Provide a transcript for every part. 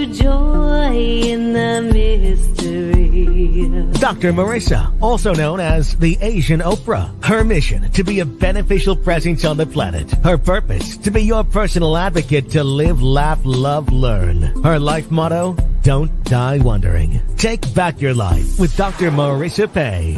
you joy in the mystery. Dr. Marissa, also known as the Asian Oprah. Her mission, to be a beneficial presence on the planet. Her purpose, to be your personal advocate to live, laugh, love, learn. Her life motto, don't die wondering. Take back your life with Dr. Marissa Pay.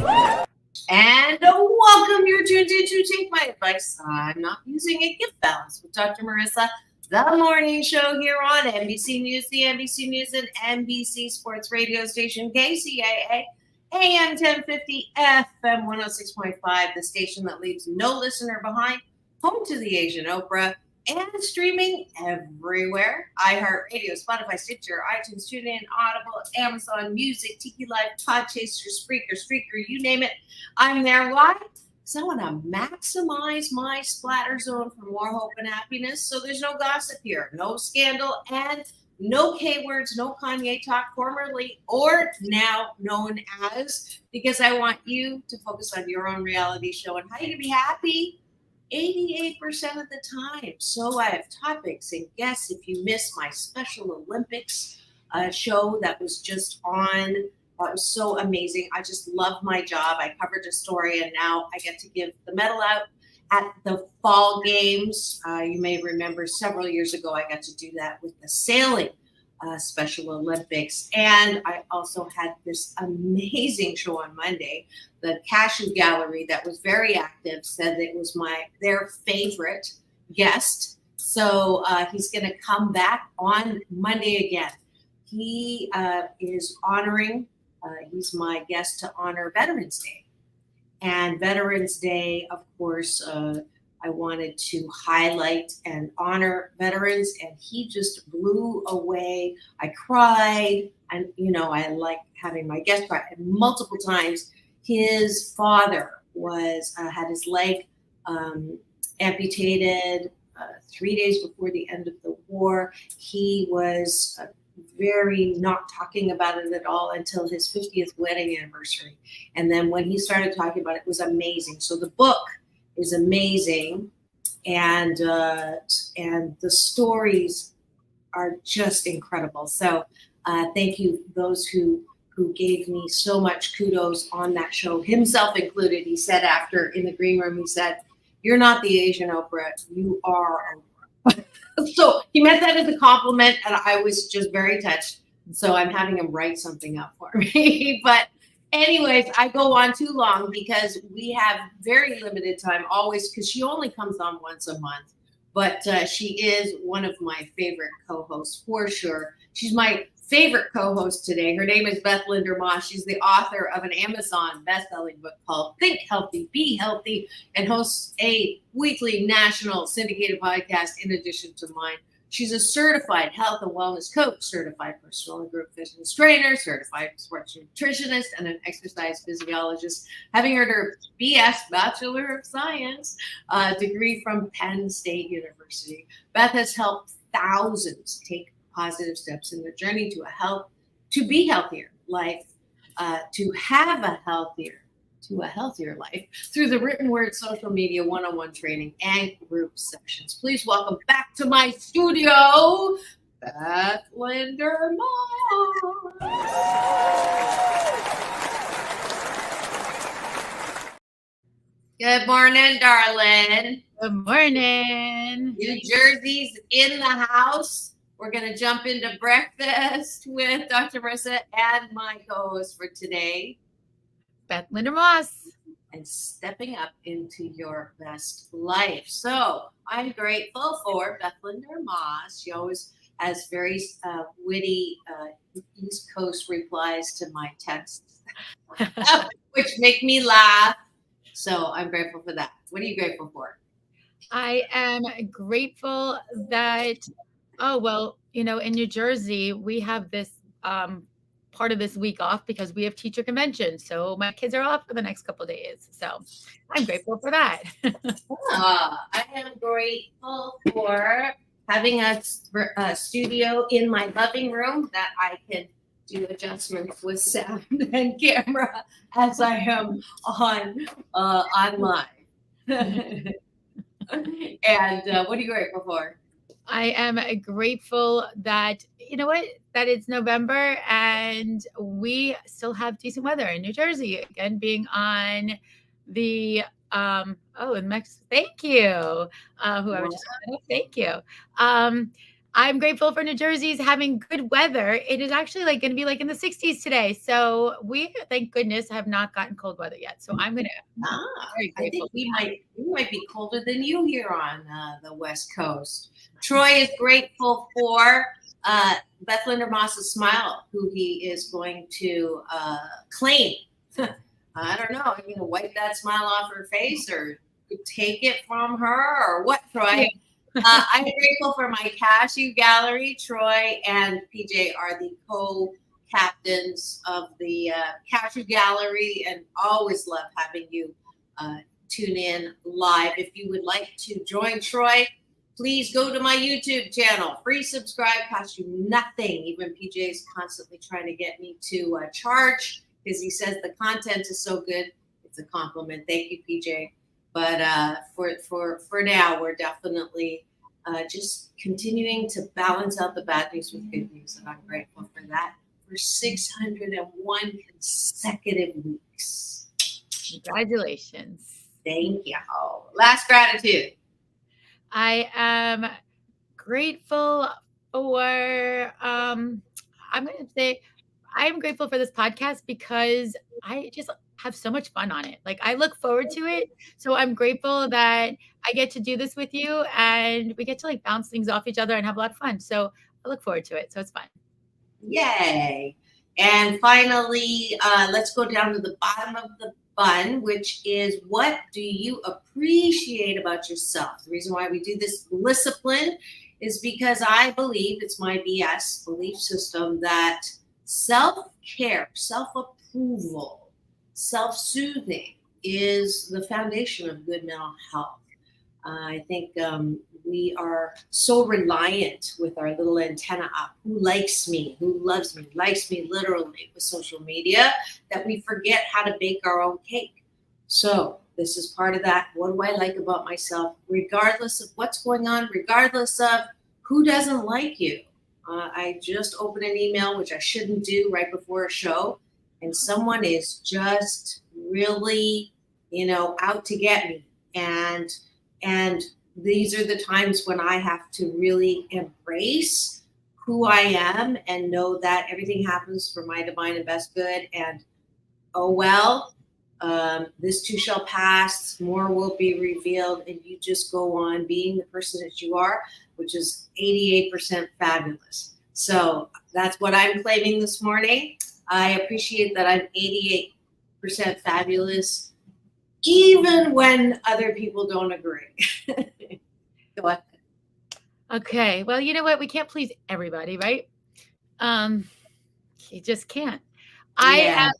And welcome. You're tuned in to Take My Advice. I'm not using a gift balance with Dr. Marissa, the morning show here on NBC News, the NBC News and NBC Sports radio station, KCAA, AM 1050, FM 106.5, the station that leaves no listener behind, home to the Asian Oprah, and streaming everywhere. iHeartRadio, Spotify, Stitcher, iTunes, TuneIn, Audible, Amazon Music, Tiki Live, Podchaser, Spreaker, you name it. I'm there. Why? Because I want to maximize my splatter zone for more hope and happiness. So there's no gossip here, no scandal, and no K words, no Kanye talk, formerly or now known as, because I want you to focus on your own reality show and how you can be happy 88% of the time. So I have topics and guests. If you missed my Special Olympics show that was just on, that was so amazing. I just love my job. I covered a story, and now I get to give the medal out at the fall games. You may remember several years ago, I got to do that with the sailing Special Olympics. And I also had this amazing show on Monday. The Cashew Gallery, that was very active, said it was their favorite guest. So he's going to come back on Monday again. He is honoring, he's my guest to honor Veterans Day. And Veterans Day, of course, I wanted to highlight and honor veterans, and he just blew away. I cried, and I like having my guest cry. And multiple times. His father had his leg amputated 3 days before the end of the war. He was very not talking about it at all until his 50th wedding anniversary. And then when he started talking about it, it was amazing. So the book is amazing, and the stories are just incredible. So thank you, those who gave me so much kudos on that show, himself included. He said after in the green room, he said, "You're not the Asian Oprah, you are Oprah." So he meant that as a compliment, and I was just very touched. So I'm having him write something up for me. But anyways, I go on too long because we have very limited time always, because she only comes on once a month. But she is one of my favorite co-hosts for sure. She's my favorite co-host today. Her name is Beth Linder-Moss. She's the author of an Amazon best-selling book called Think Healthy, Be Healthy, and hosts a weekly national syndicated podcast in addition to mine. She's a certified health and wellness coach, certified personal and group fitness trainer, certified sports nutritionist, and an exercise physiologist, having earned her BS, Bachelor of Science, degree from Penn State University. Beth has helped thousands take positive steps in their journey to be healthier life, to have a healthier life through the written word, social media, one-on-one training, and group sessions. Please welcome back to my studio, Beth Linder-Moss. Good morning, darling. Good morning. New Jersey's in the house. We're going to jump into breakfast with Dr. Marissa and my co-host for today, Beth Linder-Moss. And stepping up into your best life. So I'm grateful for Beth Linder-Moss. She always has very witty East Coast replies to my texts, which make me laugh. So I'm grateful for that. What are you grateful for? I am grateful that, in New Jersey, we have this part of this week off because we have teacher convention. So my kids are off for the next couple of days. So I'm grateful for that. I am grateful for having a studio in my living room that I can do adjustments with sound and camera as I am online. And what are you grateful for? I am grateful that, you know what, that it's November and we still have decent weather in New Jersey. Again, being on the, in Mexico. Thank you. Whoever just said it, thank you. I'm grateful for New Jersey's having good weather. It is actually like going to be like in the 60s today. So we, thank goodness, have not gotten cold weather yet. So I'm going to I think we might be colder than you here on the West Coast. Troy is grateful for Beth Linder-Moss's smile, who he is going to claim. I don't know. Are you going to wipe that smile off her face or take it from her or what, Troy? I'm grateful for my cashew gallery. Troy and PJ are the co-captains of the cashew gallery and always love having you tune in live. If you would like to join Troy, please go to my YouTube channel. Free subscribe, costs you nothing. Even PJ is constantly trying to get me to charge because he says the content is so good. It's a compliment. Thank you, PJ. But for now, we're definitely just continuing to balance out the bad news with good news, and I'm grateful for that. For 601 consecutive weeks. Congratulations. Thank you. Last gratitude. I am grateful for, I'm going to say, I am grateful for this podcast because I just have so much fun on it. Like I look forward to it. So I'm grateful that I get to do this with you and we get to like bounce things off each other and have a lot of fun. So I look forward to it. So it's fun. Yay. And finally, let's go down to the bottom of the bun, which is what do you appreciate about yourself? The reason why we do this discipline is because I believe it's my BS belief system that self-care, self-approval, self-soothing is the foundation of good mental health. I think we are so reliant with our little antenna up. Who likes me? Who loves me? Likes me literally with social media that we forget how to bake our own cake. So this is part of that. What do I like about myself? Regardless of what's going on, regardless of who doesn't like you. I just opened an email, which I shouldn't do right before a show. And someone is just really, out to get me. And these are the times when I have to really embrace who I am and know that everything happens for my divine and best good. And, this too shall pass, more will be revealed, and you just go on being the person that you are, which is 88% fabulous. So that's what I'm claiming this morning. I appreciate that I'm 88% fabulous, even when other people don't agree. Go ahead. Okay. Well, you know what? We can't please everybody, right? You just can't. Yeah.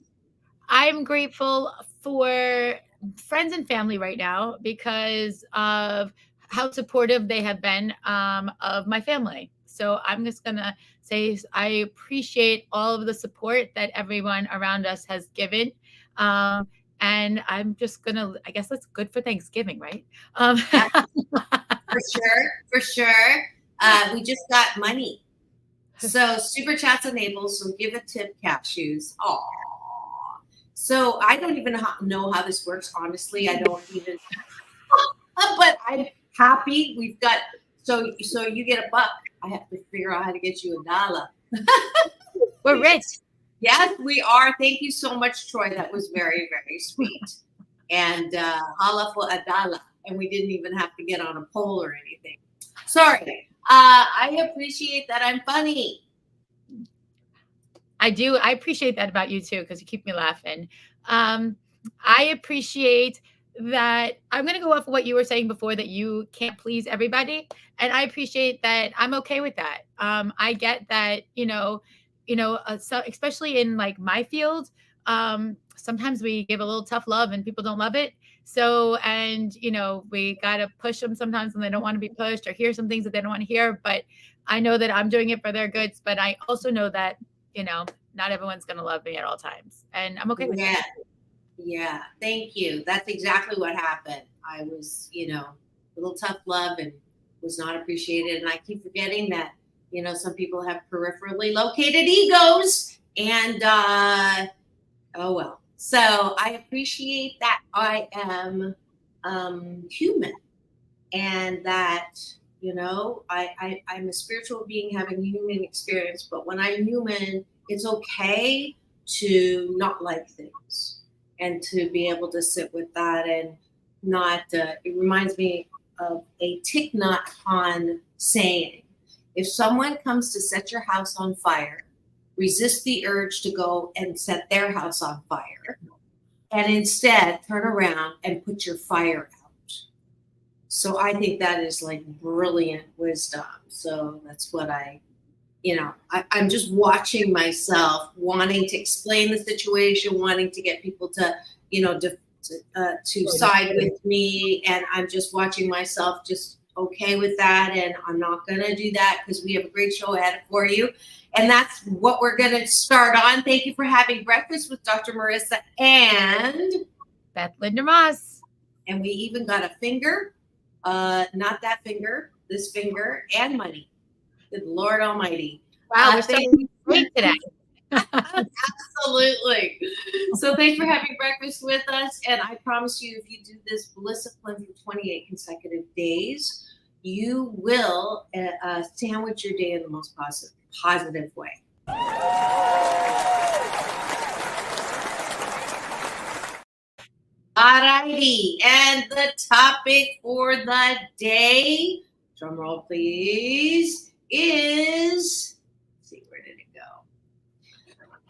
I'm grateful for friends and family right now because of how supportive they have been of my family. So I'm just going to say I appreciate all of the support that everyone around us has given. And I'm just going to, I guess that's good for Thanksgiving, right? For sure. We just got money. So Super Chats enabled, so give a tip, cashews. Aww. So I don't even know how this works, honestly. I don't even, but I'm happy. We've got, so you get $1. I have to figure out how to get you $1. We're rich. Yes, we are. Thank you so much, Troy. That was very, very sweet. And holla for $1. And we didn't even have to get on a poll or anything. Sorry. I appreciate that I'm funny. I do. I appreciate that about you too, because you keep me laughing. I appreciate that. I'm going to go off of what you were saying before, that you can't please everybody. And I appreciate that. I'm okay with that. I get that, so especially in like my field, sometimes we give a little tough love and people don't love it. So, and, we got to push them sometimes when they don't want to be pushed or hear some things that they don't want to hear. But I know that I'm doing it for their goods. But I also know that, not everyone's going to love me at all times. And I'm okay with that. Yeah. Thank you. That's exactly what happened. I was, a little tough love and was not appreciated. And I keep forgetting that, some people have peripherally located egos, and oh well. So I appreciate that I am human, and that, I'm a spiritual being having a human experience. But when I'm human, it's okay to not like things, and to be able to sit with that, and not, it reminds me of a Thich Nhat Hanh saying: if someone comes to set your house on fire, resist the urge to go and set their house on fire, and instead turn around and put your fire out. So I think that is like brilliant wisdom. So that's what I'm just watching myself, wanting to explain the situation, wanting to get people to, to side with me. And I'm just watching myself just okay with that. And I'm not going to do that, because we have a great show ahead for you. And that's what we're going to start on. Thank you for having breakfast with Dr. Marissa and Beth Linder-Moss. And we even got a finger, not that finger, this finger, and money. Good Lord Almighty. Wow, we're starting great today. Absolutely. So thanks for having breakfast with us. And I promise you, if you do this discipline for 28 consecutive days, you will sandwich your day in the most positive way. Alrighty, and the topic for the day, drum roll please, is, let's see, where did it go?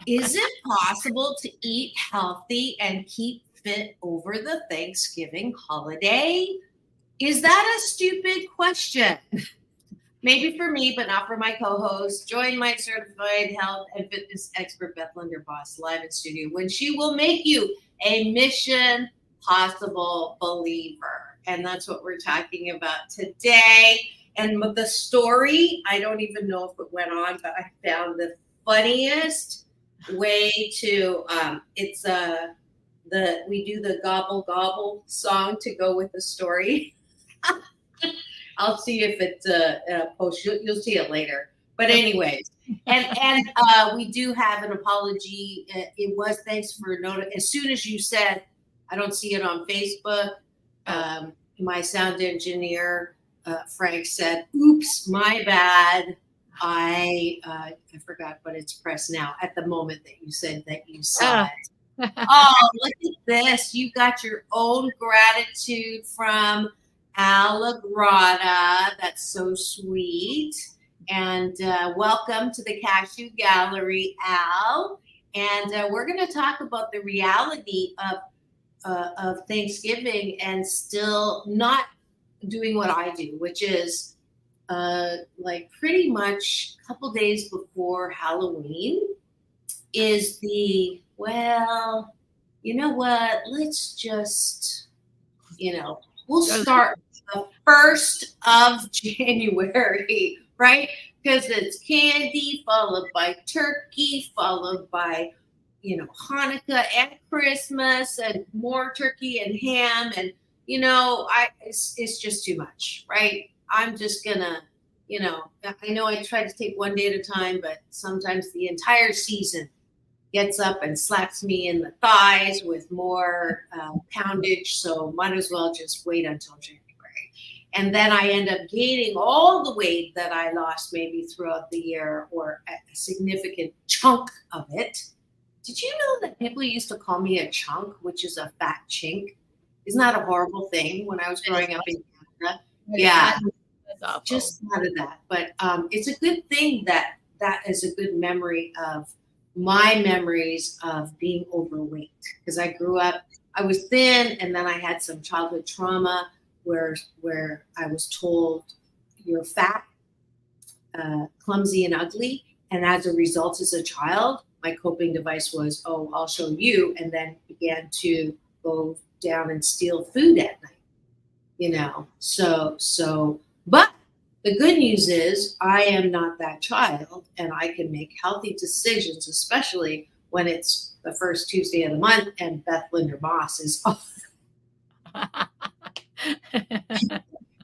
Is it possible to eat healthy and keep fit over the Thanksgiving holiday? Is that a stupid question? Maybe for me, but not for my co-host. Join my certified health and fitness expert, Beth Linder-Moss, live in studio, when she will make you a Mission Possible believer. And that's what we're talking about today. And with the story, I don't even know if it went on, but I found the funniest way to, we do the gobble gobble song to go with the story. I'll see if it's post. You'll see it later. But anyways, and we do have an apology. It was thanks for as soon as you said, I don't see it on Facebook. My sound engineer Frank said, "Oops, my bad. I forgot, but it's pressed now." At the moment that you said that you saw it. Oh, look at this! You got your own gratitude from Alagrada. That's so sweet. And welcome to the Cashew Gallery, Al. And we're going to talk about the reality of Thanksgiving and still not doing what I do, which is like pretty much a couple days before Halloween is well, you know what? Let's just, we'll start the 1st of January, right? Because it's candy, followed by turkey, followed by, Hanukkah and Christmas, and more turkey and ham. And, it's just too much, right? I'm just gonna, I know I try to take one day at a time, but sometimes the entire season gets up and slaps me in the thighs with more poundage. So might as well just wait until January. And then I end up gaining all the weight that I lost maybe throughout the year, or a significant chunk of it. Did you know that people used to call me a chunk, which is a fat chink? Isn't that a horrible thing when I was growing up in Canada? Yeah, just none of that. But it's a good thing that is a good memory of my memories of being overweight, because I grew up, I was thin, and then I had some childhood trauma where I was told you're fat, clumsy, and ugly. And as a result, as a child, my coping device was, oh, I'll show you, and then began to go down and steal food at night, but the good news is I am not that child, and I can make healthy decisions, especially when it's the first Tuesday of the month and Beth Linder-Moss is on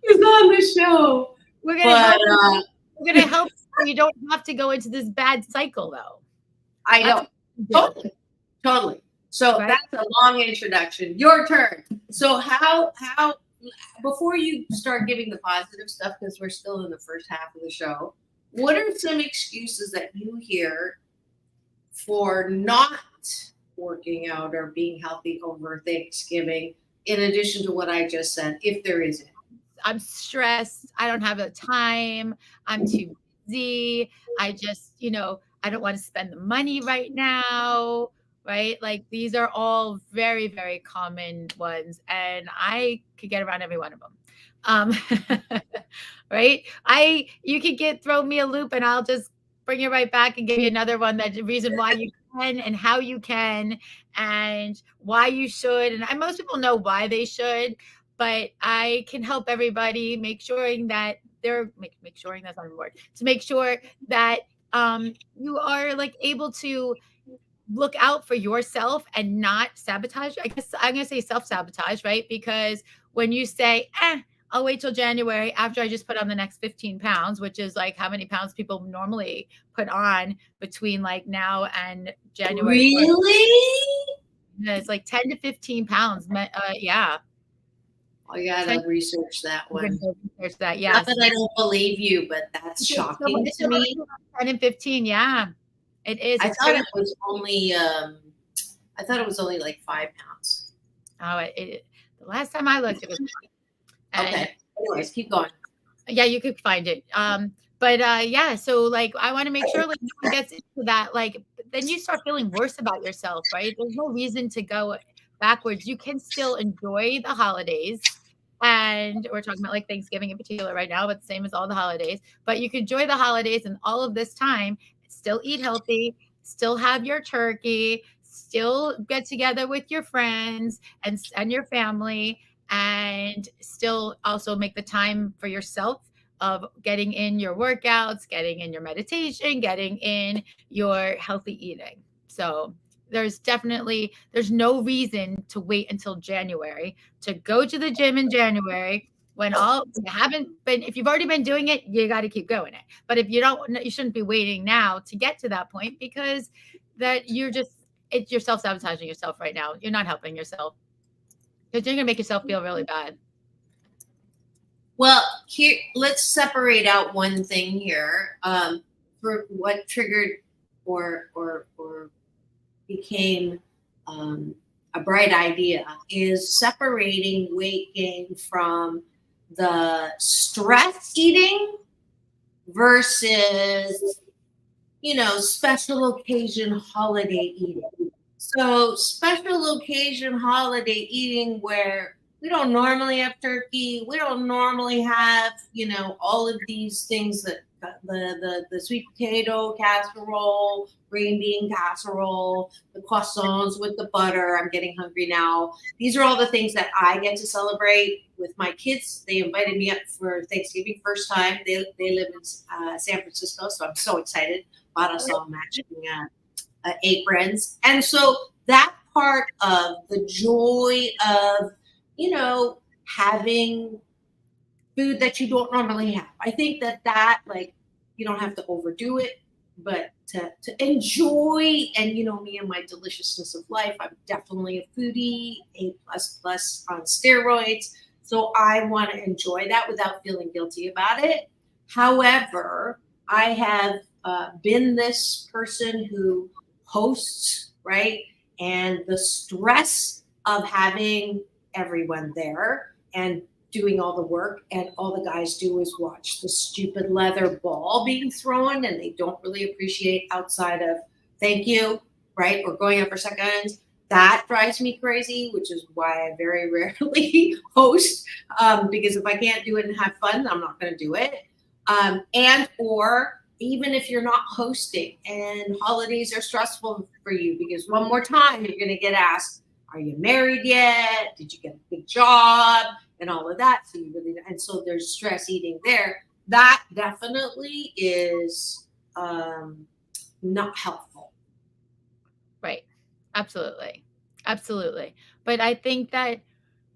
the show. We're gonna But help. We're gonna help so you don't have to go into this bad cycle, though. I That's know. Totally. So Right? that's a long introduction. Your turn. So how before you start giving the positive stuff, because we're still in the first half of the show, what are some excuses that you hear for not working out or being healthy over Thanksgiving, in addition to what I just said, if there isn't? I'm stressed. I don't have the time. I'm too busy. I just, I don't want to spend the money right now. Right. Like these are all very, very common ones. And I could get around every one of them. Right. You could throw me a loop and I'll just bring you right back and give you another one, that the reason why you can and how you can and why you should. And most people know why they should, but I can help everybody make sure that make sure that's not a word, to make sure that you are like able to look out for yourself and not sabotage. I guess I'm going to say self-sabotage, right? Because when you say, I'll wait till January after I just put on the next 15 pounds, which is like how many pounds people normally put on between like now and January. Really? Yeah, it's like 10 to 15 pounds. Yeah. I gotta research that one. Research that, yeah. Not that I don't believe you, but that's shocking to me. 10 and 15, yeah. It is. I thought it was only like 5 pounds. Oh, the last time I looked, it was. Okay. Anyways, keep going. Yeah, you could find it. But yeah, so like I want to make sure like no one gets into that. Like then you start feeling worse about yourself, right? There's no reason to go backwards. You can still enjoy the holidays. And we're talking about like Thanksgiving in particular right now, but the same as all the holidays. But you can enjoy the holidays and all of this time, still eat healthy, still have your turkey, still get together with your friends and your family, and still also make the time for yourself of getting in your workouts, getting in your meditation, getting in your healthy eating. So there's no reason to wait until January to go to the gym in January when if you've already been doing it, you got to keep going it. But if you don't, you shouldn't be waiting now to get to that point, because you're self-sabotaging yourself right now. You're not helping yourself, because you're going to make yourself feel really bad. Well, here, let's separate out one thing here. For what triggered or became a bright idea is separating weight gain from the stress eating versus, special occasion holiday eating. So special occasion holiday eating where we don't normally have turkey, we don't normally have, all of these things that the sweet potato casserole, green bean casserole, the croissants with the butter. I'm getting hungry now. These are all the things that I get to celebrate with my kids. They invited me up for Thanksgiving, first time. They live in San Francisco, so I'm so excited. Bought us all matching aprons. And so that part of the joy of, having food that you don't normally have. I think that like, you don't have to overdo it, but to enjoy, and me and my deliciousness of life, I'm definitely a foodie, A++ on steroids. So I want to enjoy that without feeling guilty about it. However, I have been this person who hosts, right? And the stress of having everyone there and doing all the work, and all the guys do is watch the stupid leather ball being thrown, and they don't really appreciate outside of thank you, right? Or going up for seconds. That drives me crazy, which is why I very rarely host, because if I can't do it and have fun, I'm not going to do it. Or even if you're not hosting and holidays are stressful for you, because one more time you're going to get asked, are you married yet? Did you get a big job? And all of that. And so there's stress eating there. That definitely is not helpful. Right. Absolutely. But I think that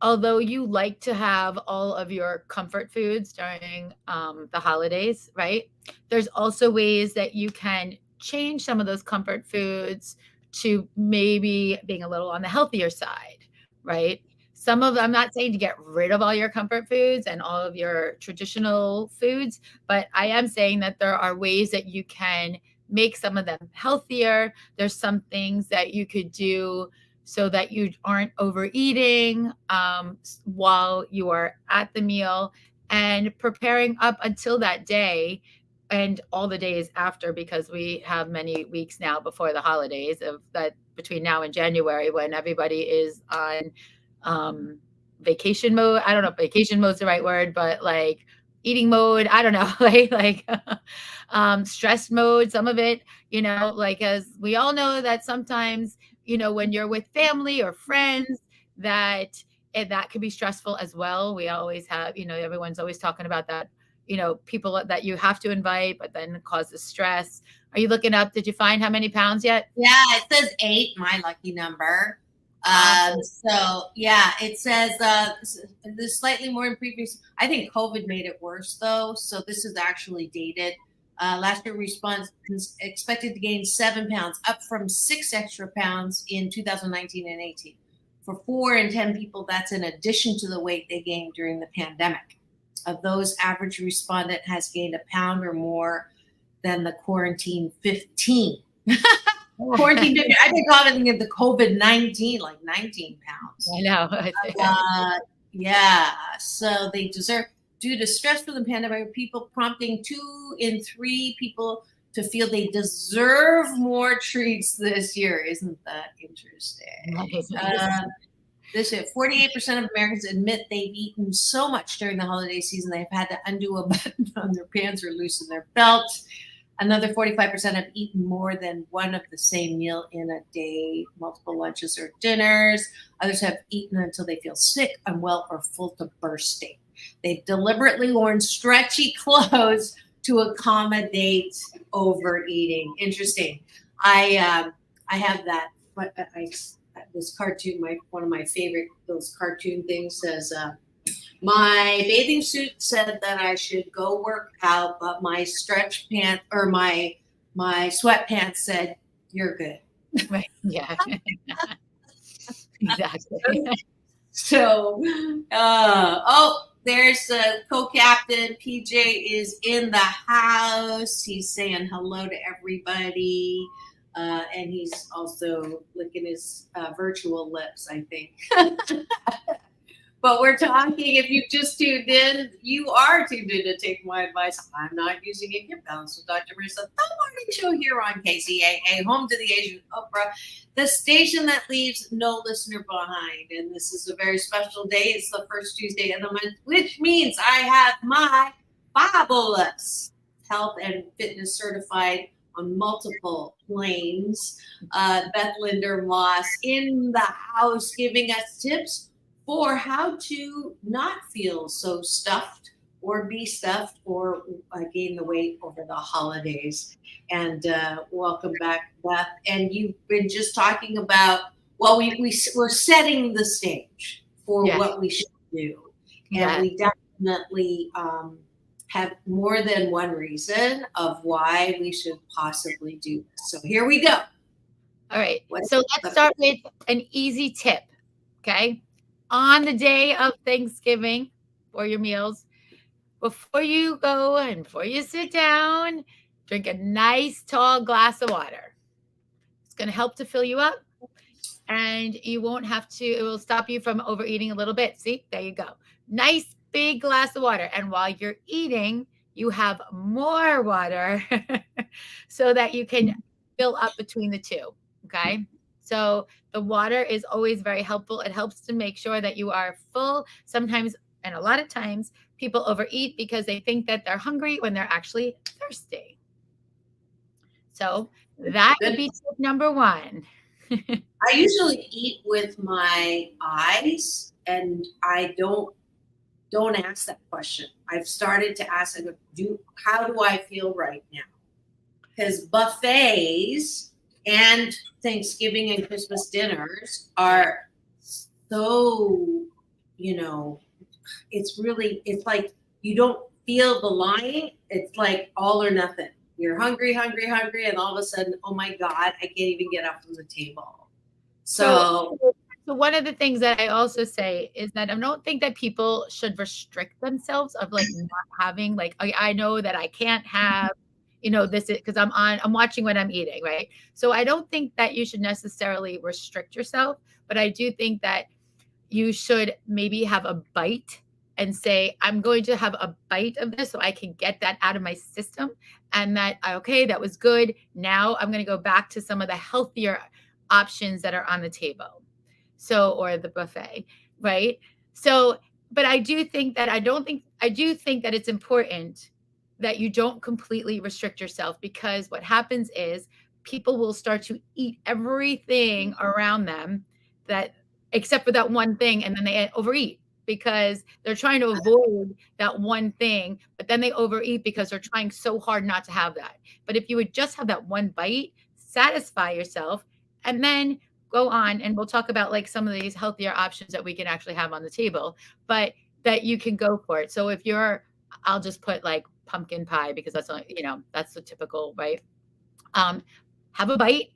although you like to have all of your comfort foods during the holidays, right? There's also ways that you can change some of those comfort foods to maybe being a little on the healthier side, right? I'm not saying to get rid of all your comfort foods and all of your traditional foods, but I am saying that there are ways that you can make some of them healthier. There's some things that you could do so that you aren't overeating while you are at the meal, and preparing up until that day and all the days after, because we have many weeks now before the holidays of that, between now and January, when everybody is on vacation mode. I don't know if vacation mode is the right word, but like eating mode, I don't know, like stress mode, some of it, like, as we all know that sometimes, when you're with family or friends, that can be stressful as well. We always have, everyone's always talking about that, people that you have to invite, but then it causes stress. Are you looking up? Did you find how many pounds yet? Yeah, it says 8, my lucky number. So yeah, it says there's slightly more in previous. I think COVID made it worse though. So this is actually dated. Last year response expected to gain 7 pounds, up from 6 extra pounds in 2019 and 18. For 4 in 10 people, that's in addition to the weight they gained during the pandemic. Of those, average respondent has gained a pound or more than the quarantine 15. Quarantine 15. I think I'm thinking of the COVID-19, like 19 pounds. I know. Yeah. So they deserve, due to stress from the pandemic, people prompting 2 in 3 people to feel they deserve more treats this year. Isn't that interesting? This year, 48% of Americans admit they've eaten so much during the holiday season they've had to undo a button on their pants or loosen their belts. Another 45% have eaten more than one of the same meal in a day, multiple lunches or dinners. Others have eaten until they feel sick, unwell, or full to bursting. They've deliberately worn stretchy clothes to accommodate overeating. Interesting. I have that, but this cartoon, one of my favorite, those cartoon things says, my bathing suit said that I should go work out, but my stretch pants or my sweatpants said, you're good. Right. Yeah. Exactly. So, there's a co-captain. PJ is in the house. He's saying hello to everybody. And he's also licking his virtual lips, I think. But we're talking, if you just tuned in, you are tuned in to Take My Advice. I'm not using it. You're balanced with Dr. Marissa, the morning show here on KCAA, home to the Asian Oprah, the station that leaves no listener behind. And this is a very special day. It's the first Tuesday of the month, which means I have my fabulous health and fitness certified on multiple planes, Beth Linder-Moss in the house, giving us tips for how to not feel so stuffed or be stuffed or gain the weight over the holidays. And welcome back, Beth. And you've been just talking about, well, we're setting the stage for what we should do. And we definitely have more than one reason of why we should possibly do this. So here we go. All right. So let's start with an easy tip. Okay. On the day of Thanksgiving for your meals, before you go and before you sit down, drink a nice tall glass of water. It's going to help to fill you up, and you won't have to, it will stop you from overeating a little bit. See, there you go. Nice big glass of water. And while you're eating, you have more water so that you can fill up between the two. Okay. So the water is always very helpful. It helps to make sure that you are full. Sometimes, and a lot of times, people overeat because they think that they're hungry when they're actually thirsty. So that would be tip number 1. I usually eat with my eyes, and I don't ask that question. I've started to ask, how do I feel right now? Because buffets and Thanksgiving and Christmas dinners are so, it's like you don't feel the line. It's like all or nothing. You're hungry, and all of a sudden, oh my God, I can't even get up from the table. So one of the things that I also say is that I don't think that people should restrict themselves of like not having, like, I know that I can't have, this is because I'm watching what I'm eating, right? So I don't think that you should necessarily restrict yourself, but I do think that you should maybe have a bite and say, I'm going to have a bite of this so I can get that out of my system. And that, okay, that was good. Now I'm going to go back to some of the healthier options that are on the table. So, or the buffet, right? So, but I do think that it's important that you don't completely restrict yourself, because what happens is people will start to eat everything around them except for that one thing, and then they overeat because they're trying to avoid that one thing, but then they overeat because they're trying so hard not to have that. But if you would just have that one bite, satisfy yourself, and then go on, and we'll talk about like some of these healthier options that we can actually have on the table, but that you can go for it. So if I'll just put like pumpkin pie, because that's, that's the typical, right? Have a bite.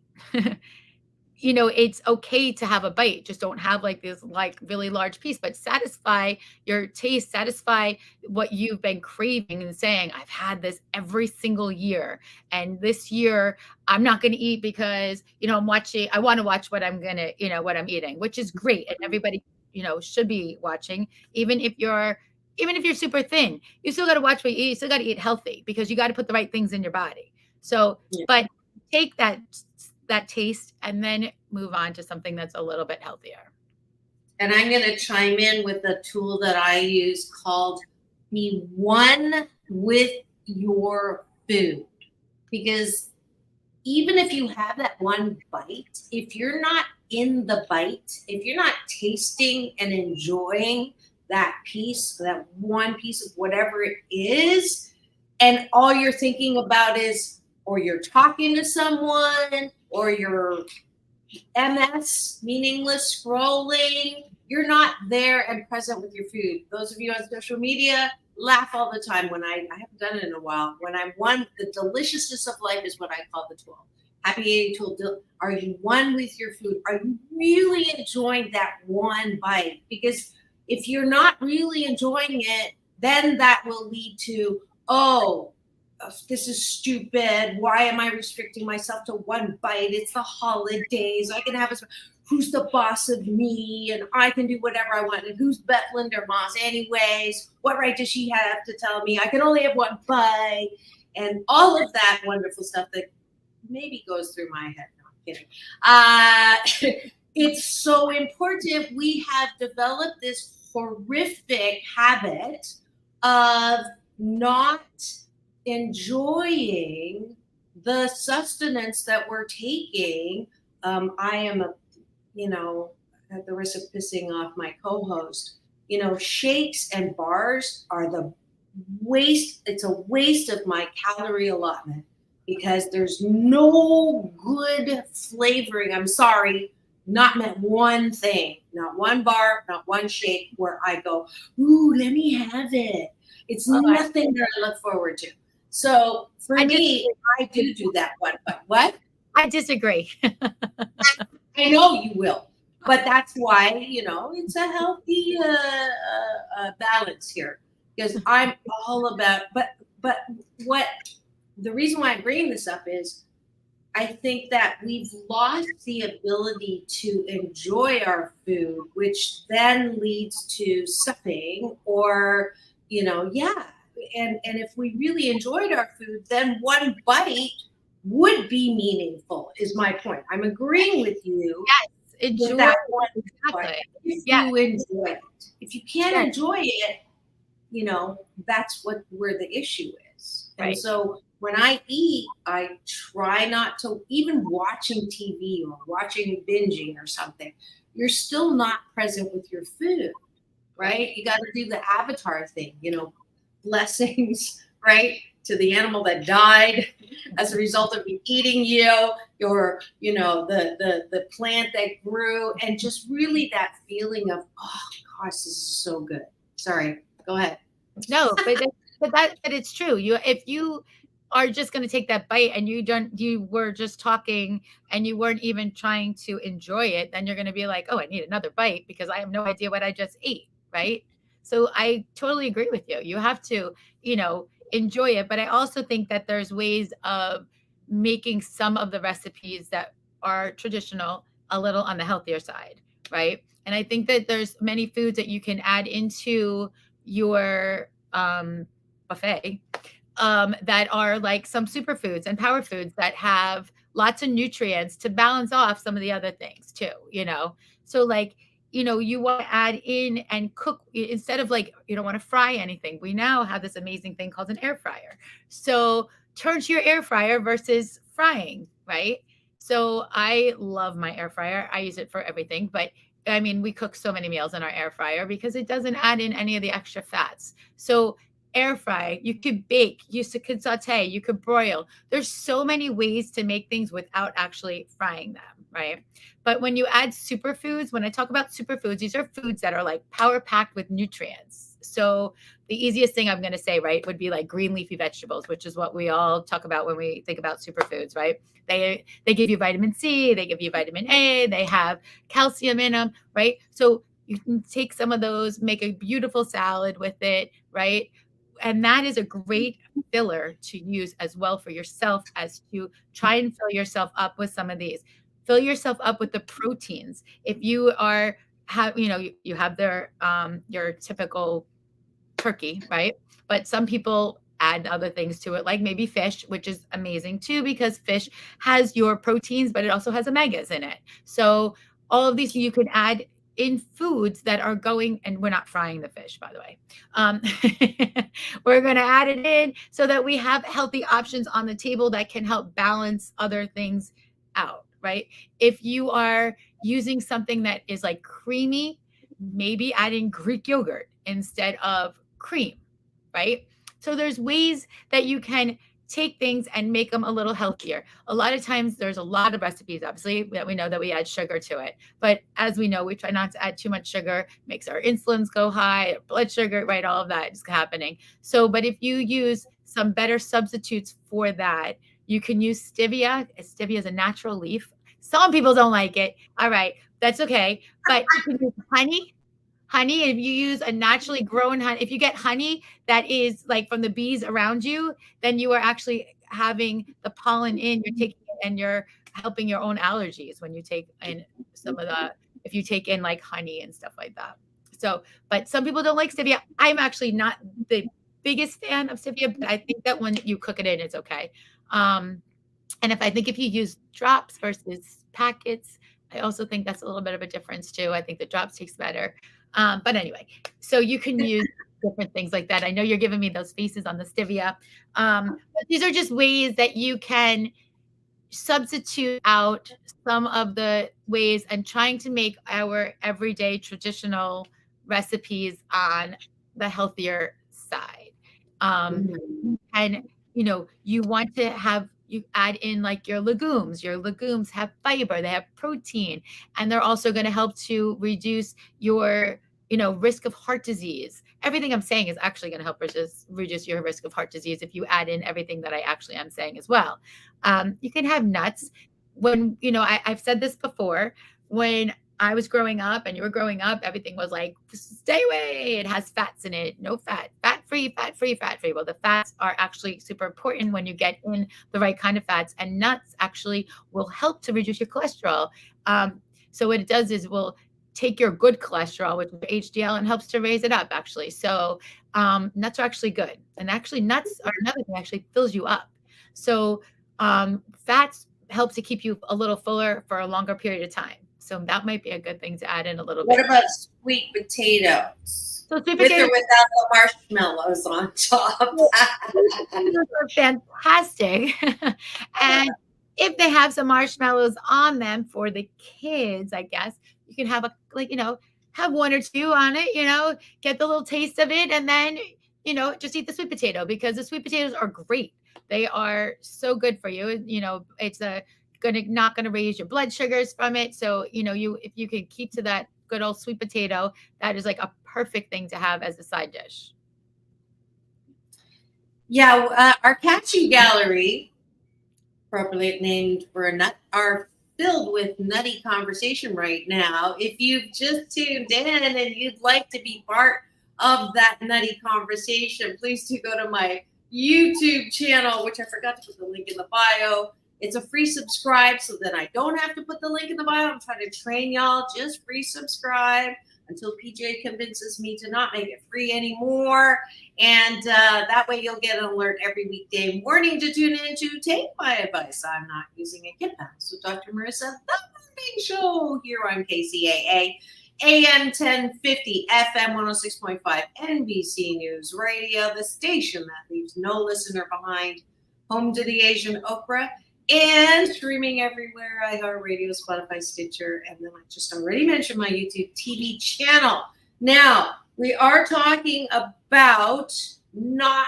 It's okay to have a bite. Just don't have like this like really large piece, but satisfy your taste, satisfy what you've been craving and saying, I've had this every single year. And this year I'm not going to eat because, I want to watch what I'm going to, what I'm eating, which is great. And everybody, should be watching, even if you're super thin, you still got to watch what you eat. You still got to eat healthy, because you got to put the right things in your body. So, but take that taste and then move on to something that's a little bit healthier. And I'm going to chime in with a tool that I use called Be One with Your Food. Because even if you have that one bite, if you're not in the bite, if you're not tasting and enjoying that one piece of whatever it is, and all you're thinking about is, or you're talking to someone, or you're MS, meaningless scrolling, you're not there and present with your food. Those of you on social media laugh all the time when I haven't done it in a while. When I'm one, the deliciousness of life is what I call the tool. Happy eating tool. Are you one with your food? Are you really enjoying that one bite? Because if you're not really enjoying it, then that will lead to, this is stupid. Why am I restricting myself to one bite? It's the holidays. I can have who's the boss of me, and I can do whatever I want. And who's Beth Linder-Moss anyways? What right does she have to tell me I can only have one bite? And all of that wonderful stuff that maybe goes through my head. No, I'm kidding. It's so important. We have developed this horrific habit of not enjoying the sustenance that we're taking. I am at the risk of pissing off my co-host, shakes and bars are the waste. It's a waste of my calorie allotment, because there's no good flavoring. I'm sorry, not meant one thing, not one bar, not one shake where I go, ooh, let me have it. It's nothing that I look forward to. So for me, I do that one. But what? I disagree. I know you will. But that's why, it's a healthy balance here. Because I'm all about, but what the reason why I'm bringing this up is I think that we've lost the ability to enjoy our food, which then leads to stuffing or, And if we really enjoyed our food, then one bite would be meaningful, is my point. I'm agreeing with you. Yes, enjoy that one exactly. If you enjoy it. If you can't enjoy it, that's where the issue is. Right. And so when I eat, I try not to, even watching TV or watching binging or something, you're still not present with your food, right? You got to do the avatar thing, blessings, right, to the animal that died as a result of me eating you, or the plant that grew, and just really that feeling of, oh gosh, this is so good. Sorry, go ahead. No, but it's true. If you are just going to take that bite and you were just talking and you weren't even trying to enjoy it, then you're going to be like, oh, I need another bite because I have no idea what I just ate. Right. So I totally agree with you. You have to, enjoy it. But I also think that there's ways of making some of the recipes that are traditional a little on the healthier side. Right. And I think that there's many foods that you can add into your buffet that are like some superfoods and power foods that have lots of nutrients to balance off some of the other things too, So like, you want to add in and cook instead of like, you don't want to fry anything. We now have this amazing thing called an air fryer. So turn to your air fryer versus frying, right? So I love my air fryer. I use it for everything, but I mean, we cook so many meals in our air fryer because it doesn't add in any of the extra fats. So air fry, you could bake, you could saute, you could broil. There's so many ways to make things without actually frying them, right? But when you add superfoods, when I talk about superfoods, these are foods that are like power packed with nutrients. So the easiest thing I'm going to say, right, would be like green leafy vegetables, which is what we all talk about when we think about superfoods, right? They give you vitamin C, they give you vitamin A, they have calcium in them, right? So you can take some of those, make a beautiful salad with it, right? And that is a great filler to use as well for yourself as to try and fill yourself up with some of these. Fill yourself up with the proteins. If you you have your typical turkey, right? But some people add other things to it, like maybe fish, which is amazing too, because fish has your proteins, but it also has omegas in it. So all of these you can add in foods that are going, and we're not frying the fish, by the way. We're going to add it in so that we have healthy options on the table that can help balance other things out, right? If you are using something that is like creamy, maybe adding Greek yogurt instead of cream, right? So there's ways that you can take things and make them a little healthier. A lot of times there's a lot of recipes, obviously, that we know that we add sugar to it. But as we know, we try not to add too much sugar, makes our insulins go high, blood sugar, right? All of that is happening. So, but if you use some better substitutes for that, you can use stevia. Stevia is a natural leaf. Some people don't like it. All right, that's okay. But you can use honey. Honey, if you use a naturally grown honey, if you get honey that is like from the bees around you, then you are actually having the pollen in, you're taking it and you're helping your own allergies when you take in if you take in like honey and stuff like that. So, but some people don't like stevia. I'm actually not the biggest fan of stevia, but I think that when you cook it in, it's okay. And if you use drops versus packets, I also think that's a little bit of a difference too. I think the drops taste better. But anyway, so you can use different things like that. I know you're giving me those faces on the stevia. But these are just ways that you can substitute out some of the ways and trying to make our everyday traditional recipes on the healthier side. And, you want to you add in like your legumes. Your legumes have fiber, they have protein, and they're also going to help to reduce your, risk of heart disease. Everything I'm saying is actually going to help reduce your risk of heart disease if you add in everything that I actually am saying as well. You can have nuts. When, I've said this before, when I was growing up and you were growing up, everything was like, stay away. It has fats in it. No fat, fat-free, fat-free, fat-free. Well, the fats are actually super important when you get in the right kind of fats, and nuts actually will help to reduce your cholesterol. So what it does is will take your good cholesterol, which is HDL, and helps to raise it up actually. So nuts are actually good. And actually nuts are another thing that actually fills you up. So fats help to keep you a little fuller for a longer period of time. So that might be a good thing to add in a little bit. What about sweet potatoes? So sweet potatoes, with or without the marshmallows on top? Those are fantastic. And if they have some marshmallows on them for the kids, I guess you can have have one or two on it, get the little taste of it, and then, just eat the sweet potato, because the sweet potatoes are great. They are so good for you. It's not going to raise your blood sugars from it. So, if you can keep to that good old sweet potato, that is like a perfect thing to have as a side dish. Yeah, our catchy gallery, appropriately named for a nut, are filled with nutty conversation right now. If you've just tuned in and you'd like to be part of that nutty conversation, please do go to my YouTube channel, which I forgot to put the link in the bio. It's a free subscribe so that I don't have to put the link in the bio. I'm trying to train y'all, just free subscribe until PJ convinces me to not make it free anymore. And that way you'll get an alert every weekday morning to tune in to Take My Advice. I'm not using a Get Balance with Dr. Marissa, the morning show here on KCAA, AM 1050, FM 106.5, NBC News Radio, the station that leaves no listener behind, home to the Asian Oprah, and streaming everywhere, iHeartRadio, Spotify, Stitcher, and then I just already mentioned my YouTube TV channel. Now, we are talking about not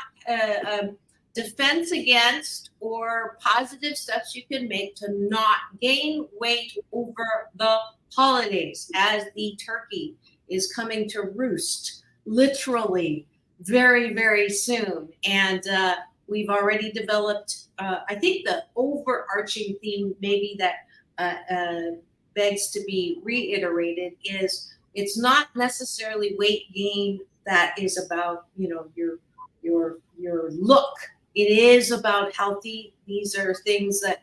defense against or positive steps you can make to not gain weight over the holidays as the turkey is coming to roost, literally, very, very soon. And we've already developed, I think the overarching theme maybe that begs to be reiterated is it's not necessarily weight gain that is about, your look. It is about healthy. These are things that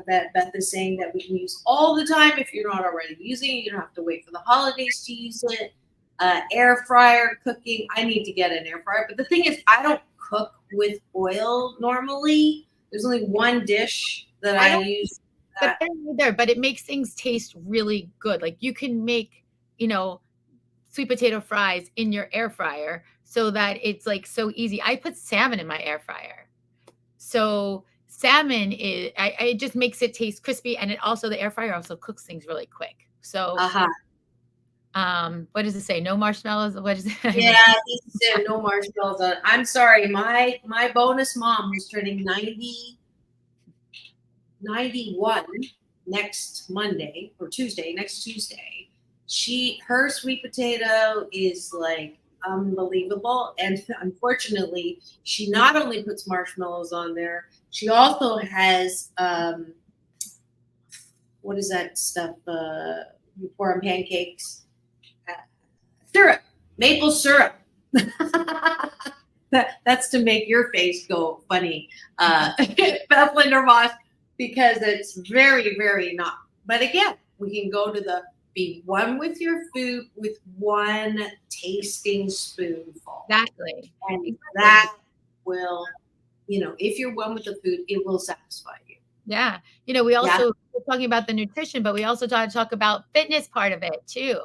that Beth is saying that we can use all the time. If you're not already using it, you don't have to wait for the holidays to use it. Air fryer cooking. I need to get an air fryer. But the thing is, I don't cook with oil normally. There's only one dish that I use. But it makes things taste really good. Like you can make, sweet potato fries in your air fryer so that it's like so easy. I put salmon in my air fryer. So salmon it just makes it taste crispy, and the air fryer also cooks things really quick. So what does it say? No marshmallows? What is it? Yeah, he said no marshmallows on. I'm sorry, my bonus mom who's turning 91 next Monday or next Tuesday. Her sweet potato is like unbelievable. And unfortunately, she not only puts marshmallows on there, she also has what is that stuff you pour on pancakes? Syrup, maple syrup. That's to make your face go funny, Beth Linder-Moss, because it's very, very not. But again, we can go to be one with your food with one tasting spoonful. Exactly. And that will, if you're one with the food, it will satisfy you. Yeah. We also we're talking about the nutrition, but we also talk about fitness part of it too.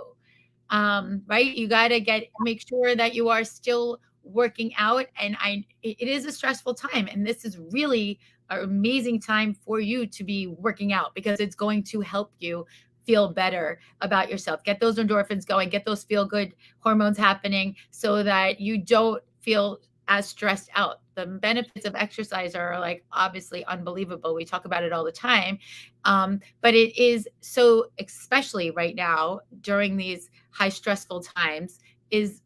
Right? You got to make sure that you are still working out. And it is a stressful time. And this is really an amazing time for you to be working out because it's going to help you feel better about yourself. Get those endorphins going, get those feel good hormones happening so that you don't feel as stressed out. The benefits of exercise are like obviously unbelievable. We talk about it all the time. But it is so, especially right now during these high stressful times, is,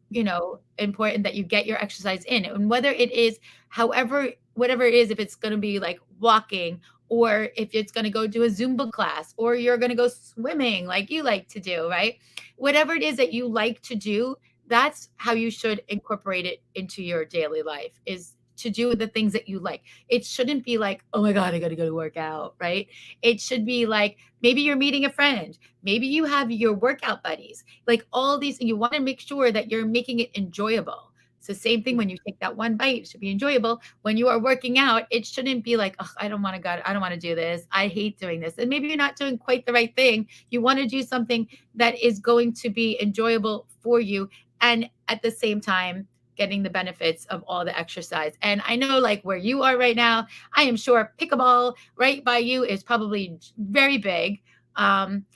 important that you get your exercise in. And whether it is, whatever it is, if it's going to be like walking, or if it's going to go do a Zumba class, or you're going to go swimming like you like to do, right? Whatever it is that you like to do, that's how you should incorporate it into your daily life, is to do the things that you like. It shouldn't be like, oh my God, I got to go to work out, right? It should be like, maybe you're meeting a friend. Maybe you have your workout buddies, like all these, and you want to make sure that you're making it enjoyable. It's the same thing when you take that one bite, it should be enjoyable. When you are working out, it shouldn't be like, oh, I don't want to do this. I hate doing this. And maybe you're not doing quite the right thing. You want to do something that is going to be enjoyable for you. And at the same time, getting the benefits of all the exercise. And I know like where you are right now, I am sure pickleball right by you is probably very big.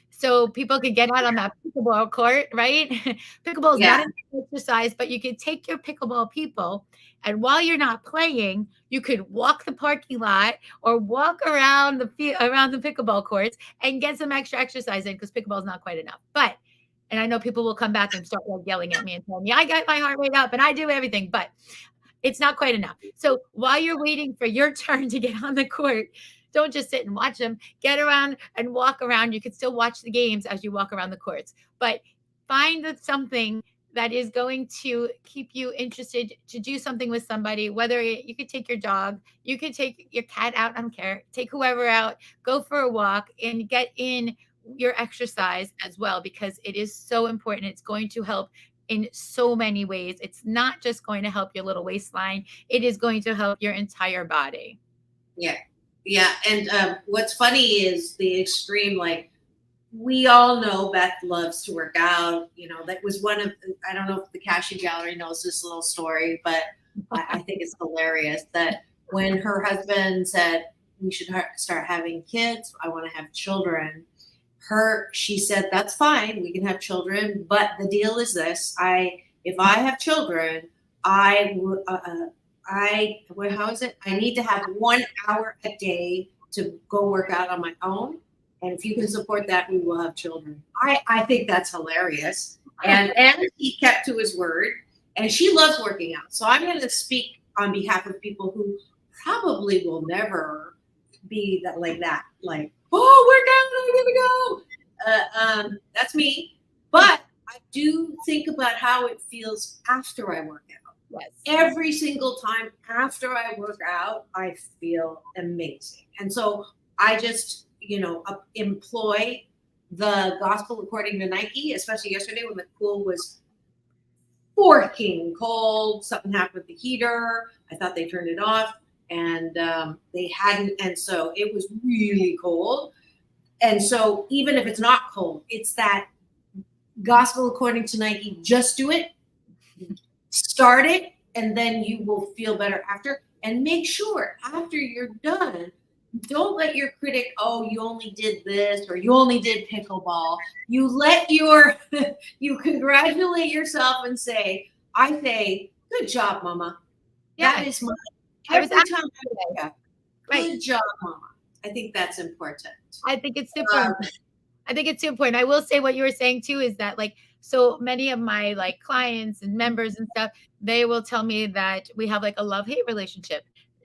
So people could get out on that pickleball court, right? Pickleball is not an exercise, but you could take your pickleball people, and while you're not playing, you could walk the parking lot or walk around the pickleball courts and get some extra exercise in, because pickleball is not quite enough. But And I know people will come back and start like yelling at me and telling me, I got my heart rate up and I do everything, but it's not quite enough. So while you're waiting for your turn to get on the court, don't just sit and watch them. Get around and walk around. You can still watch the games as you walk around the courts, but find something that is going to keep you interested to do something with somebody, whether you could take your dog, you could take your cat out, I don't care, take whoever out, go for a walk and get in your exercise as well, because it is so important. It's going to help in so many ways. It's not just going to help your little waistline. It is going to help your entire body. Yeah. Yeah. And what's funny is the extreme, like, we all know Beth loves to work out. You know, that was one of, I don't know if the Cashew Gallery knows this little story, but I think it's hilarious that when her husband said, we should start having kids, I want to have children, she said, that's fine, we can have children, but the deal is this: if I have children, how is it? I need to have 1 hour a day to go work out on my own. And if you can support that, we will have children. I think that's hilarious. And he kept to his word. And she loves working out. So I'm going to speak on behalf of people who probably will never be like that. Like, oh, work out, I'm going to go. That's me. But I do think about how it feels after I work out. Yes. Every single time after I work out, I feel amazing. And so I just, employ the gospel according to Nike, especially yesterday when the pool was forking cold. Something happened with the heater. I thought they turned it off, and they hadn't. And so it was really cold. And so even if it's not cold, it's that gospel according to Nike. Just do it. Start it, and then you will feel better after. And make sure after you're done, don't let your critic, oh, you only did this or you only did pickleball. You you congratulate yourself and say, good job, mama. Yeah. That is my Every time. Good job, mama. I think that's important. I think it's super important. I think it's super important. I will say what you were saying too is that, like, so many of my like clients and members and stuff, they will tell me that we have like a love-hate relationship.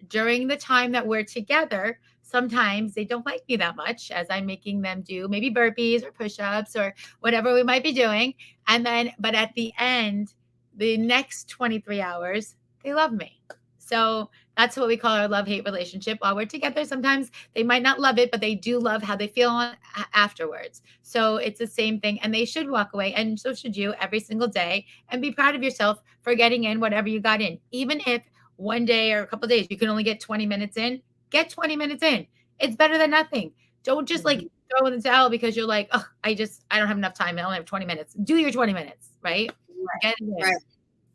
During the time that we're together, sometimes they don't like me that much as I'm making them do maybe burpees or push-ups or whatever we might be doing. But at the end, the next 23 hours, they love me. So that's what we call our love-hate relationship. While we're together, sometimes they might not love it, but they do love how they feel afterwards. So it's the same thing. And they should walk away, and so should you, every single day, and be proud of yourself for getting in whatever you got in. Even if one day or a couple of days you can only get 20 minutes in, get 20 minutes in. It's better than nothing. Don't just like throw in the towel because you're like, oh, I don't have enough time. I only have 20 minutes. Do your 20 minutes, right? Get it in.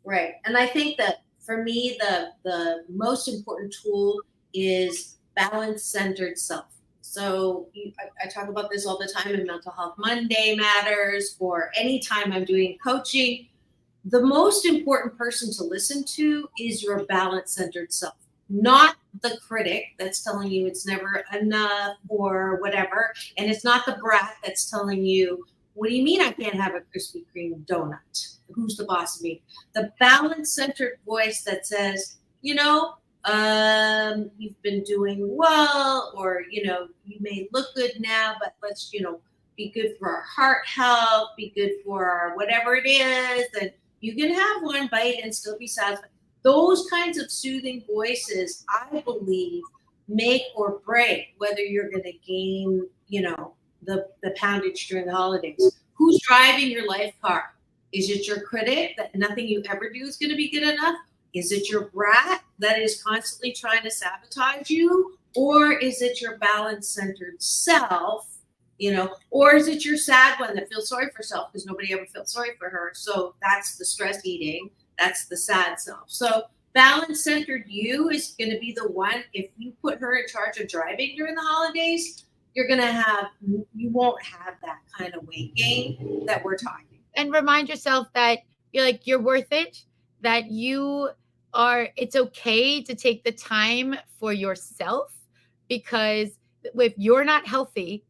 Right. And I think that for me, the most important tool is balance-centered self. So I talk about this all the time in Mental Health Monday Matters, or anytime I'm doing coaching. The most important person to listen to is your balance-centered self, not the critic that's telling you it's never enough or whatever. And it's not the brat that's telling you, what do you mean I can't have a Krispy Kreme donut? Who's the boss of me? The balance-centered voice that says, you've been doing well, or, you may look good now, but let's, be good for our heart health, be good for our whatever it is. And you can have one bite and still be satisfied. Those kinds of soothing voices, I believe, make or break whether you're going to gain, the poundage during the holidays. Who's driving your life car? Is it your critic that nothing you ever do is going to be good enough? Is it your brat that is constantly trying to sabotage you? Or is it your balance-centered self, or is it your sad one that feels sorry for herself because nobody ever felt sorry for her? So that's the stress eating. That's the sad self. So balance-centered you is going to be the one, if you put her in charge of driving during the holidays, you won't have that kind of weight gain that we're talking. And remind yourself that you're worth it, that it's okay to take the time for yourself, because if you're not healthy,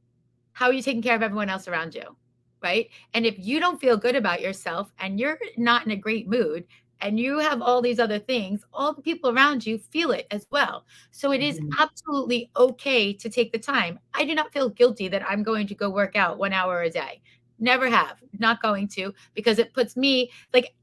how are you taking care of everyone else around you? right? And if you don't feel good about yourself and you're not in a great mood and you have all these other things, all the people around you feel it as well. So it is Mhm. absolutely okay to take the time. I do not feel guilty that I'm going to go work out 1 hour a day. Never have, not going to, because it puts me like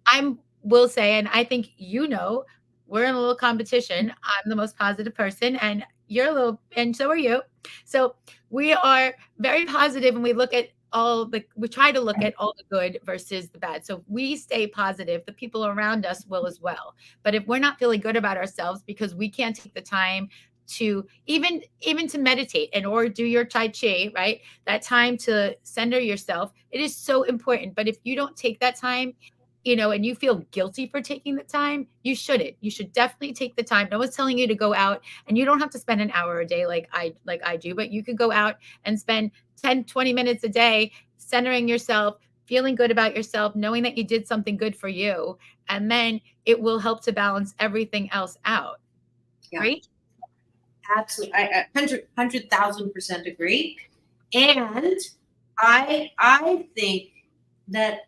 will say, and I think we're in a little competition. I'm the most positive person, and you're a little, and so are you. So we are very positive, and we try to look at all the good versus the bad. So if we stay positive, the people around us will as well. But if we're not feeling good about ourselves because we can't take the time to even to meditate and or do your tai chi, right? That time to center yourself, it is so important. But if you don't take that time, and you feel guilty for taking the time, you shouldn't. You should definitely take the time. No one's telling you to go out, and you don't have to spend an hour a day like I do, but you could go out and spend 10, 20 minutes a day centering yourself, feeling good about yourself, knowing that you did something good for you, and then it will help to balance everything else out. Yeah. Right? Absolutely. I 100,000% agree. And I think that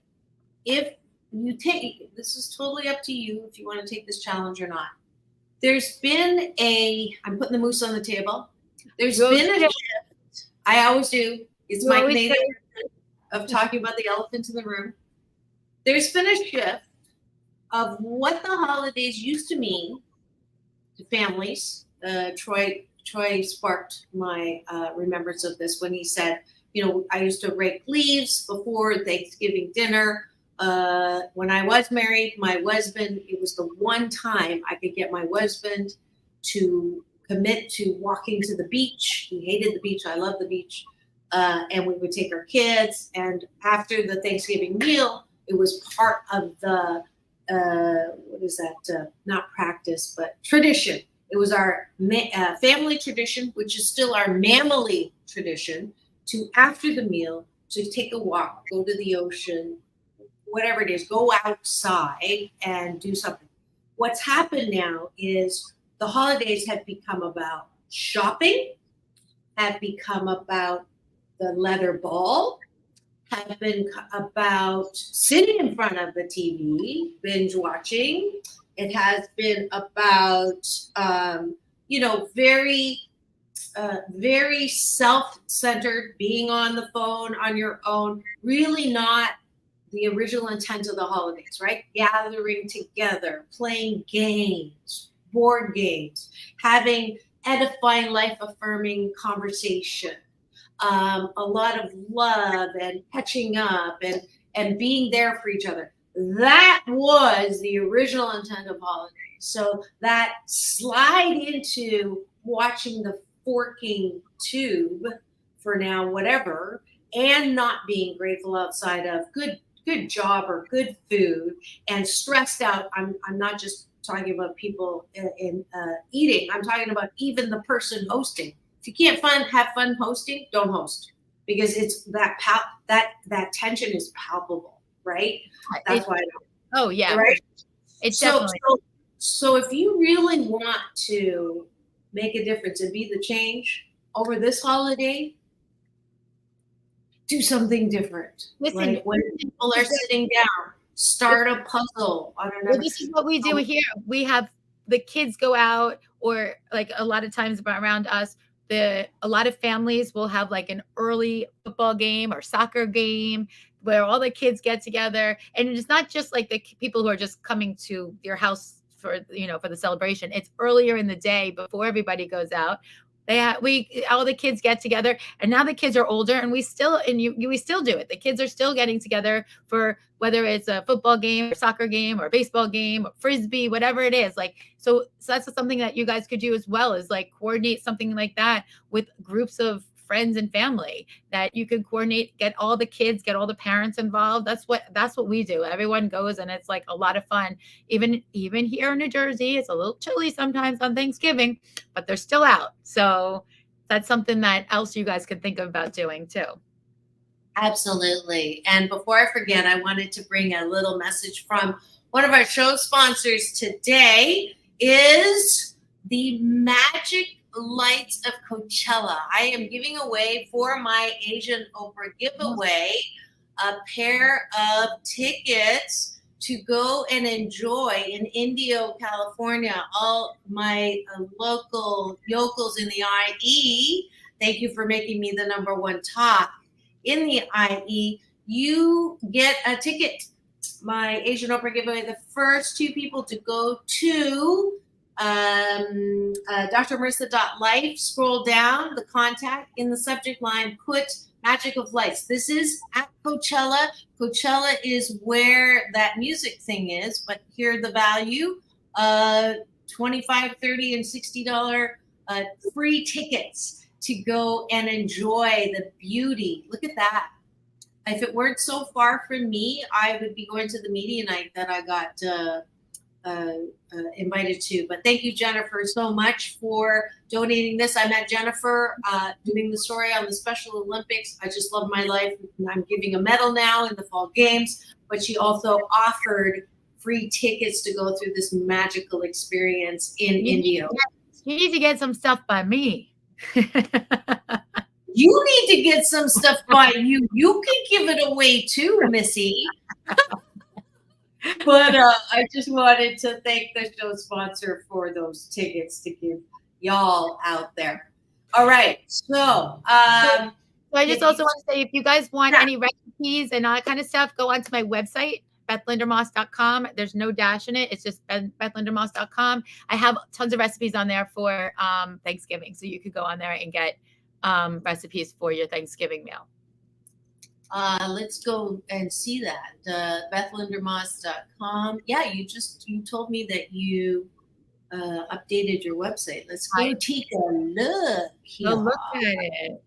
if you take, this is totally up to you if you want to take this challenge or not. There's been I'm putting the moose on the table. There's been a shift. I always do. It's my native of talking about the elephant in the room. There's been a shift of what the holidays used to mean to families. Troy sparked my remembrance of this when he said, I used to rake leaves before Thanksgiving dinner. When I was married, my husband, it was the one time I could get my husband to commit to walking to the beach. He hated the beach. I love the beach. And we would take our kids. And after the Thanksgiving meal, it was part of the, not practice, but tradition. It was our family tradition, which is still our mammally tradition, to after the meal, to take a walk, go to the ocean, whatever it is, go outside and do something. What's happened now is the holidays have become about shopping, have become about the leather ball, have been about sitting in front of the TV, binge watching. It has been about, very self-centered, being on the phone on your own, really not the original intent of the holidays, right? Gathering together, playing games, board games, having edifying, life-affirming conversation, a lot of love and catching up and being there for each other. That was the original intent of holidays. So that slide into watching the forking tube for now, whatever, and not being grateful outside of good job or good food and stressed out. I'm not just talking about people in eating. I'm talking about even the person hosting. If you can't have fun hosting, don't host, because it's that tension is palpable, right? That's why. Oh yeah, right. It's definitely. So if you really want to make a difference and be the change over this holiday, do something different. Listen, like when people are sitting down, start a puzzle on another. Well, this is what we do here. We have the kids go out, or like a lot of times around us, a lot of families will have like an early football game or soccer game where all the kids get together. And it's not just like the people who are just coming to your house for the celebration. It's earlier in the day before everybody goes out. All the kids get together, and now the kids are older, and we still do it. The kids are still getting together for whether it's a football game or soccer game or baseball game or frisbee, whatever it is. So that's something that you guys could do as well, is like coordinate something like that with groups of friends and family that you can coordinate, get all the kids, get all the parents involved. That's what we do. Everyone goes, and it's like a lot of fun. Even here in New Jersey, it's a little chilly sometimes on Thanksgiving, but they're still out. So that's something else you guys could think about doing too. Absolutely. And before I forget, I wanted to bring a little message from one of our show sponsors today. Is the Magic Lights of Coachella. I am giving away for my Asian Oprah giveaway a pair of tickets to go and enjoy in Indio, California. All my local yokels in the IE, thank you for making me the #1 talk in the IE. You get a ticket. My Asian Oprah giveaway, the first 2 people to go to drmarissa.life, scroll down the contact in the subject line, put Magic of Lights. This is at Coachella. Coachella is where that music thing is, but here the value, $25, $30, and $60 free tickets to go and enjoy the beauty. Look at that. If it weren't so far from me, I would be going to the media night that I got invited to. But thank you, Jennifer, so much for donating this. I met Jennifer doing the story on the Special Olympics. I just love my life. I'm giving a medal now in the fall games, but she also offered free tickets to go through this magical experience in India. You need to get some stuff by me. You need to get some stuff by you. You can give it away too, Missy. But I just wanted to thank the show sponsor for those tickets to give y'all out there. All right. So I just also want to say, if you guys want any recipes and all that kind of stuff, go onto my website, BethLinderMoss.com. There's no dash in it. It's just BethLinderMoss.com. I have tons of recipes on there for Thanksgiving. So you could go on there and get recipes for your Thanksgiving meal. Let's go and see that. BethLinderMoss.com. Yeah, you told me that you updated your website. Let's go take a look here. Go look at it.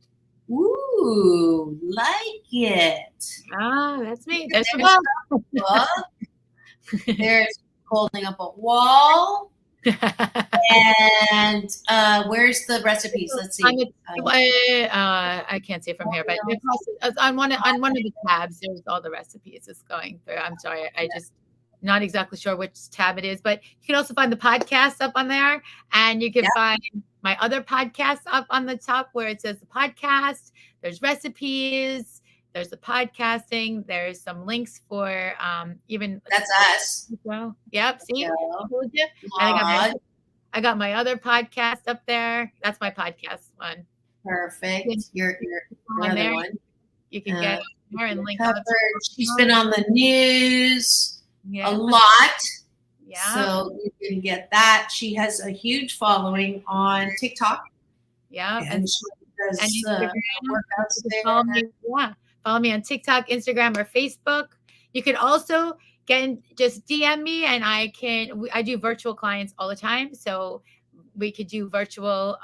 Ooh, like it. That's me. There's a book. There's holding up a wall. And where's the recipes? Let's see. I can't see it from here, but on one of the tabs, there's all the recipes it's going through. I'm sorry, I just not exactly sure which tab it is, but you can also find the podcast up on there, and you can find my other podcast up on the top where it says the podcast. There's recipes. There's the podcasting. There's some links for even. That's us. Well, yep. See, I told you. And I got my other podcast up there. That's my podcast one. Perfect. Your on other there. one. You can get there and link. She's been on the news a lot. Yeah. So you can get that. She has a huge following on TikTok. Yeah. And she does workouts there. Follow me on TikTok, Instagram, or Facebook. You can also just DM me, and I do virtual clients all the time. So we could do virtual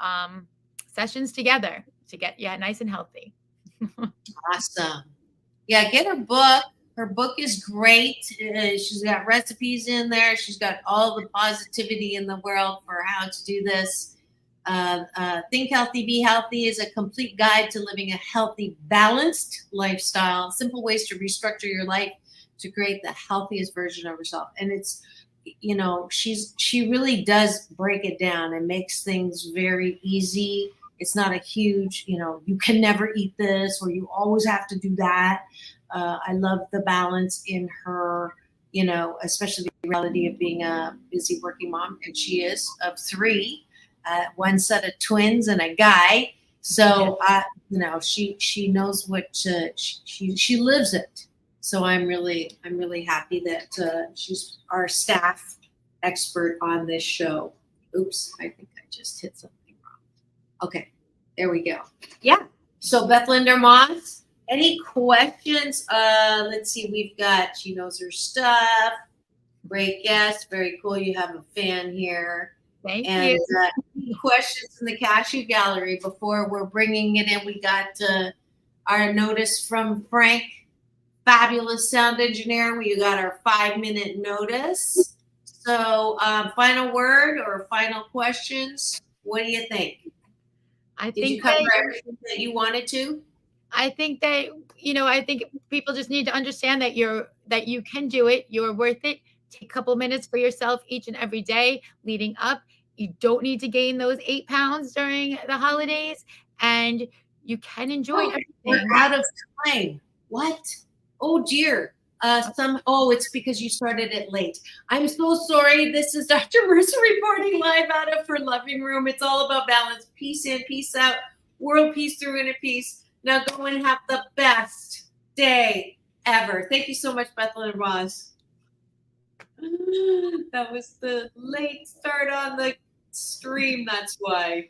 sessions together to get nice and healthy. Awesome. Yeah, get her book. Her book is great. She's got recipes in there. She's got all the positivity in the world for how to do this. Think Healthy, Be Healthy is a complete guide to living a healthy, balanced lifestyle. Simple ways to restructure your life to create the healthiest version of herself. And it's, she really does break it down and makes things very easy. It's not a huge, you can never eat this or you always have to do that. I love the balance in her, especially the reality of being a busy working mom, and she is, of 3. One set of twins and a guy. So, she knows what she lives it. So I'm really happy that she's our staff expert on this show. Oops, I think I just hit something wrong. Okay, there we go. Yeah. So Beth Linder-Moss, any questions? Let's see. We've got, she knows her stuff. Great guest. Very cool. You have a fan here. Thank you. Questions in the cashew gallery before we're bringing it in. We got our notice from Frank, fabulous sound engineer. We got our 5-minute notice. So final word or final questions. What do you think? Did you cover everything that you wanted to? I think that, I think people just need to understand that you can do it. You're worth it. Take a couple minutes for yourself each and every day leading up. You don't need to gain those 8 pounds during the holidays, and you can enjoy everything. We're out of time. What? Oh dear. It's because you started it late. I'm so sorry. This is Dr. Marissa reporting live out of her living room. It's all about balance. Peace in, peace out. World peace through inner peace. Now go and have the best day ever. Thank you so much, Beth Linder-Moss. That was the late start on the stream. That's why.